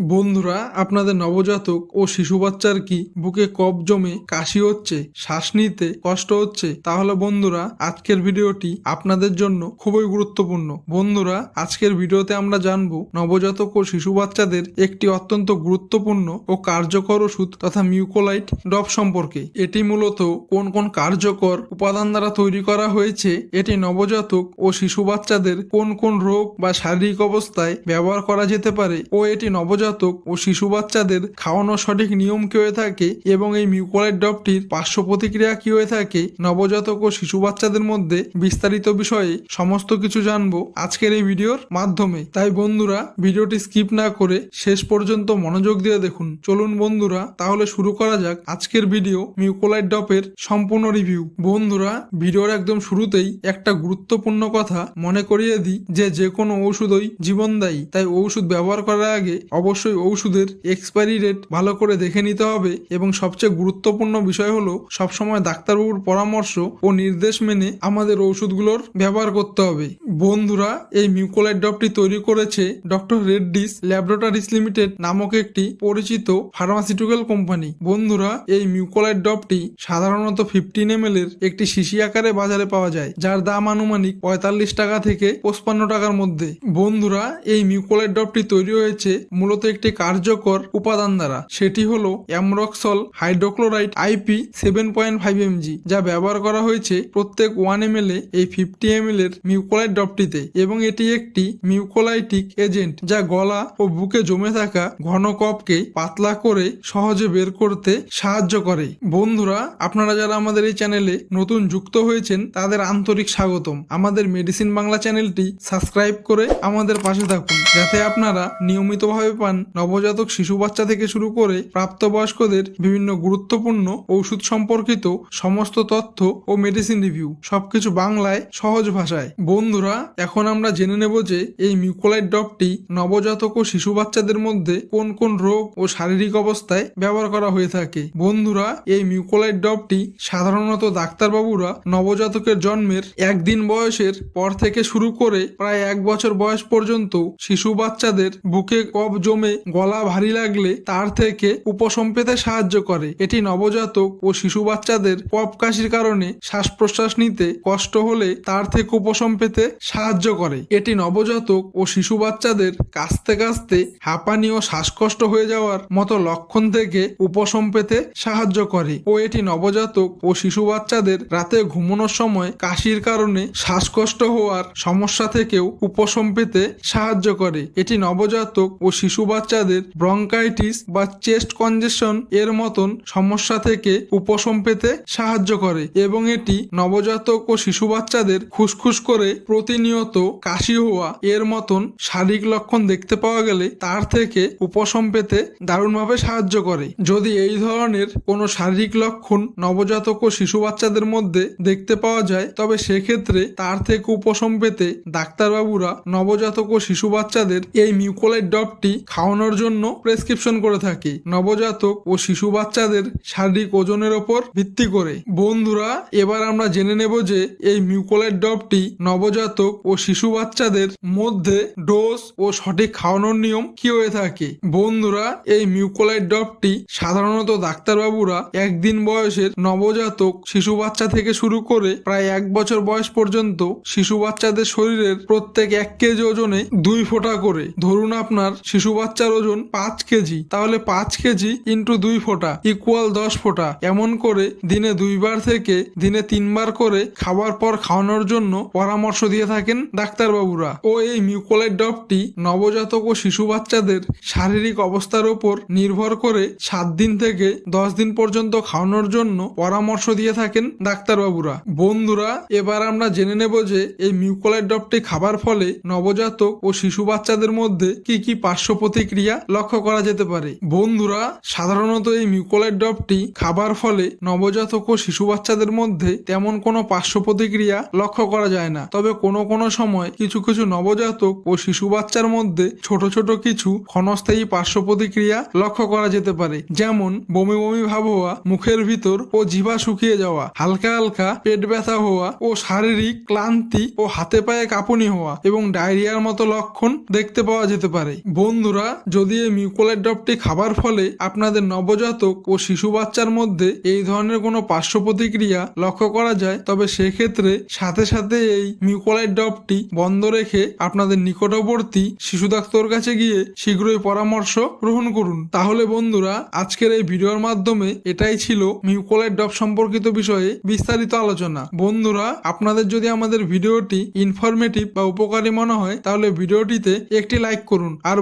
বন্ধুরা, আপনাদের নবজাতক ও শিশু বাচ্চার কি বুকে কফ জমে কাশি হচ্ছে, শ্বাস নিতে কষ্ট হচ্ছে? তাহলে বন্ধুরা, আজকের ভিডিওটি আপনাদের জন্য খুবই গুরুত্বপূর্ণ। বন্ধুরা, আজকের ভিডিওতে আমরা জানবো নবজাতক ও শিশু বাচ্চাদের একটি অত্যন্ত গুরুত্বপূর্ণ ও কার্যকর ওষুধ তথা মিউকোলাইট ড্রপ সম্পর্কে। এটি মূলত কোন কোন কার্যকর উপাদান দ্বারা তৈরি করা হয়েছে, এটি নবজাতক ও শিশু বাচ্চাদের কোন কোন রোগ বা শারীরিক অবস্থায় ব্যবহার করা যেতে পারে ও এটি নবজাতক ও শিশু বাচ্চাদের খাওয়ানোর সঠিক নিয়ম কি হয়ে থাকে এবং এই মিউকোলাইট ড্রপটির পার্শ্ব প্রতিক্রিয়া কি হয়ে থাকে, নবজাতক ও শিশু বাচ্চাদের মধ্যে বিস্তারিত বিষয়ে সমস্ত কিছু জানবো আজকের এই ভিডিওর মাধ্যমে। তাই বন্ধুরা, ভিডিওটি স্কিপ না করে শেষ পর্যন্ত মনোযোগ দিয়ে দেখুন। চলুন বন্ধুরা, তাহলে শুরু করা যাক আজকের ভিডিও মিউকোলাইট ড্রপের সম্পূর্ণ রিভিউ। বন্ধুরা, ভিডিওর একদম শুরুতেই একটা গুরুত্বপূর্ণ কথা মনে করিয়ে দিই যে কোনো ঔষধই জীবনদায়ী। তাই ঔষধ ব্যবহার করার আগে অবশ্যই ঔষধের এক্সপায়ারি ডেট ভালো করে দেখে নিতে হবে এবং সবচেয়ে গুরুত্বপূর্ণ বিষয় হলো সবসময় ডাক্তারবাবুর পরামর্শ ও নির্দেশ মেনে আমাদের ঔষধগুলোর ব্যবহার করতে হবে। বন্ধুরা, এই মিউকোলাইট ড্রপটি তৈরি করেছে ডক্টর রেড্ডিস ল্যাবরেটরিজ লিমিটেড নামক একটি পরিচিত ফার্মাসিউটিক্যাল কোম্পানি। বন্ধুরা, এই মিউকোলাইট ড্রপটি সাধারণত 15 ml এর একটি শিশি আকারে বাজারে পাওয়া যায়, যার দাম আনুমানিক 45 টাকা থেকে 55 টাকার মধ্যে। বন্ধুরা, এই মিউকোলাইট ড্রপটি তৈরি হয়েছে মূলত একটি কার্যকর উপাদান দ্বারা, সেটি হলো অ্যামরক্সল হাইড্রোক্লোরাইড IP 7.5 mg, যা ব্যবহার করা হয়েছে প্রত্যেক 1 ml এই 50 ml এর মিউকোলাইট ড্রপটিতে এবং এটি একটি মিউকোলাইটিক এজেন্ট যা গলা ও বুকে জমে থাকা ঘন কফকে পাতলা করে সহজে বের করতে সাহায্য করে। বন্ধুরা, আপনারা যারা আমাদের এই চ্যানেলে নতুন যুক্ত হয়েছেন তাদের আন্তরিক স্বাগতম। আমাদের মেডিসিন বাংলা চ্যানেলটি সাবস্ক্রাইব করে আমাদের পাশে থাকুন, যাতে আপনারা নিয়মিতভাবে পান নবজাতক শিশু বাচ্চা থেকে শুরু করে প্রাপ্তবয়স্কদের বিভিন্ন গুরুত্বপূর্ণ ঔষধ সম্পর্কিত সমস্ত তথ্য ও মেডিসিন রিভিউ, সবকিছু বাংলায় সহজ ভাষায়। বন্ধুরা, এখন আমরা জেনে নেব যে এই মিউকোলাইট ড্রপটি নবজাতক ও শিশু বাচ্চাদের মধ্যে কোন কোন রোগ ও শারীরিক অবস্থায় ব্যবহার করা হয়ে থাকে। বন্ধুরা, এই মিউকোলাইট ড্রপটি সাধারণত ডাক্তারবাবুরা নবজাতকের জন্মের একদিন বয়সের পর থেকে শুরু করে প্রায় 1 বছর বয়স পর্যন্ত শিশু বাচ্চাদের বুকে কফ জমে গলা ভারী লাগলে তার থেকে উপশম পেতে সাহায্য করে। এটি নবজাতক ও শিশু বাচ্চাদের কফ কাশির কারণে শ্বাস প্রশ্বাস নিতে কষ্ট হলে তার থেকে উপশম পেতে সাহায্য করে। এটি নবজাতক ও শিশু বাচ্চাদের কাশতে কাশতে হাঁপানি ও শ্বাসকষ্ট হয়ে যাওয়ার মতো লক্ষণ থেকে উপশম পেতে সাহায্য করে ও এটি নবজাতক ও শিশু বাচ্চাদের রাতে ঘুমানোর সময় কাশির কারণে শ্বাসকষ্ট হওয়ার সমস্যা থেকেও উপশম পেতে সাহায্য করে। এটি নবজাতক ও শিশু বাচ্চাদের ব্রঙ্কাইটিস বা চেস্ট কনজেশন এর মতন সমস্যা থেকে উপশম পেতে সাহায্য করে এবং এটি নবজাতক ও শিশু বাচ্চাদের খুসখুস করে প্রতিনিয়ত কাশি হওয়া এর মতন শারীরিক লক্ষণ দেখতে পাওয়া গেলে তার থেকে উপশম পেতে দারুণভাবে সাহায্য করে। যদি এই ধরনের কোনো শারীরিক লক্ষণ নবজাতক ও শিশু বাচ্চাদের মধ্যে দেখতে পাওয়া যায়, তবে সেক্ষেত্রে তার থেকে উপশম পেতে ডাক্তারবাবুরা নবজাতক ও শিশু বাচ্চাদের এই মিউকোলাইট ড্রপটি খাওয়ানোর জন্য প্রেসক্রিপশন করে থাকে, নবজাতক ও শিশু বাচ্চাদের শারীরিক ওজনের ওপর ভিত্তি করে। বন্ধুরা, এবার আমরা জেনে নেব যে এই মিউকোলাইট ড্রপটি নবজাতক ও শিশু বাচ্চাদের মধ্যে ডোজ ও সঠিক খাওয়ানোর নিয়ম কি হয়ে থাকে। বন্ধুরা, এই মিউকোলাইট ড্রপটি সাধারণত ডাক্তারবাবুরা একদিন বয়সের নবজাতক শিশু বাচ্চা থেকে শুরু করে প্রায় 1 বছর বয়স পর্যন্ত শিশু বাচ্চাদের শরীরের প্রত্যেক 1 কেজি ওজনে 2 ফোঁটা করে, ধরুন আপনার শিশু বাচ্চার ওজন 5 কেজি, তাহলে 5 কেজি ইন্টু 2 ফোঁটা ইকুয়াল 10 ফোঁটা, এমন করে দিনে 2 বার থেকে দিনে 3 বার করে খাবার পর খাওয়ানোর জন্য পরামর্শ দিয়ে থাকেন ডাক্তারবাবুরা। ও এই মিউকোলাইট ড্রপটি নবজাতক ও শিশু বাচ্চাদের শারীরিক অবস্থার উপর নির্ভর করে 7 দিন থেকে 10 দিন পর্যন্ত খাওয়ানোর জন্য পরামর্শ দিয়ে থাকেন ডাক্তারবাবুরা। বন্ধুরা, এবার আমরা জেনে নেব যে এই মিউকোলাইট ড্রপটি খাবার ফলে নবজাতক ও শিশু বাচ্চাদের মধ্যে কি কি পার্শ্ব প্রতিক্রিয়া লক্ষ্য করা যেতে পারে। বন্ধুরা, সাধারণত এই মিউকোলাইট ড্রপটি খাবার ফলে নবজাতক ও শিশু বাচ্চাদের মধ্যে তেমন কোনো পার্শ্ব প্রতিক্রিয়া লক্ষ্য করা যায় না, তবে কোনো সময় কিছু কিছু নবজাতক ও শিশু বাচ্চার মধ্যে ছোট ছোট কিছু ক্ষণস্থায়ী পার্শ্ব প্রতিক্রিয়া লক্ষ্য করা যেতে পারে, যেমন বমি বমি ভাব হওয়া, মুখের ভিতর ও জিহ্বা শুকিয়ে যাওয়া, হালকা হালকা পেট ব্যথা হওয়া ও শারীরিক ক্লান্তি ও হাতে পায়ে কাঁপুনি হওয়া এবং ডায়রিয়ার মতো লক্ষণ দেখতে পাওয়া যেতে পারে। বন্ধুরা, যদি এই মিউকোলাইট ড্রপটি খাবার ফলে আপনাদের নবজাতক ও শিশু বাচ্চার মধ্যে এই ধরনের কোনো পার্শ্ব প্রতিক্রিয়া লক্ষ্য করা যায়, তবে সেক্ষেত্রে সাথে সাথে এই মিউকোলাইট ড্রপটি বন্ধ রেখে আপনাদের নিকটবর্তী শিশু ডাক্তার কাছে গিয়ে শীঘ্রই পরামর্শ গ্রহণ করুন। তাহলে বন্ধুরা, আজকের এই ভিডিওর মাধ্যমে এটাই ছিল মিউকোলাইট ড্রপ সম্পর্কিত বিষয়ে বিস্তারিত আলোচনা। বন্ধুরা, আপনাদের যদি আমাদের ভিডিওটি ইনফরমেটিভ বা উপকারী মনে হয় তাহলে ভিডিওটিতে একটি লাইক করুন। আর